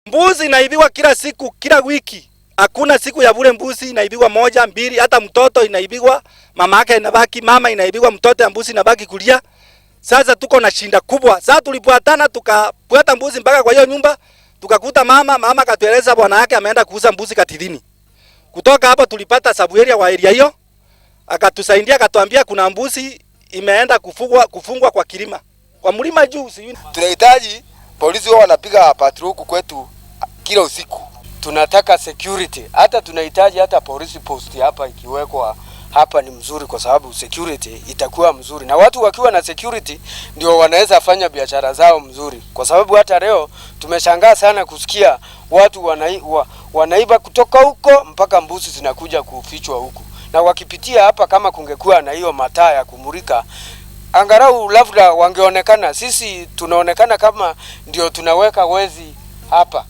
Mbuzi inaibiwa kila siku, kila wiki. Hakuna siku ya bure mbuzi inaibiwa moja, mbili, hata mtoto inaibiwa, mama yake inabaki, mama inaibiwa, mtoto ya mbuzi inabaki kulia. Sasa tuko na shinda kubwa. Sasa tulipoatana tukapuata mbuzi mpaka kwa hiyo nyumba, tukakuta mama katueleza bwana yake ameenda kuuza mbuzi Katidhini. Kutoka hapo tulipata sabueria wa area hiyo. Akatusaidia akatuambia kuna mbuzi imeenda kufungwa kwa kilima. Kwa mlima juu sijui. Tunahitaji polisi wao wanapiga patrol huku kwetu kila usiku. Tunataka security. Hata tunahitaji hata police post hapa ikiwekwa hapa ni mzuri kwa sababu security itakuwa mzuri. Na watu wakiwa na security ndio wanaweza fanya biashara zao mzuri. Kwa sababu hata leo tumeshangaa sana kusikia watu wanaiba kutoka huko mpaka mbuzi zinakuja kufichwa huku. Na wakipitia hapa kama kungekuwa na hiyo mataa ya kumulika, angalau labda wangeonekana. Sisi tunaonekana kama ndio tunaweka wezi hapa.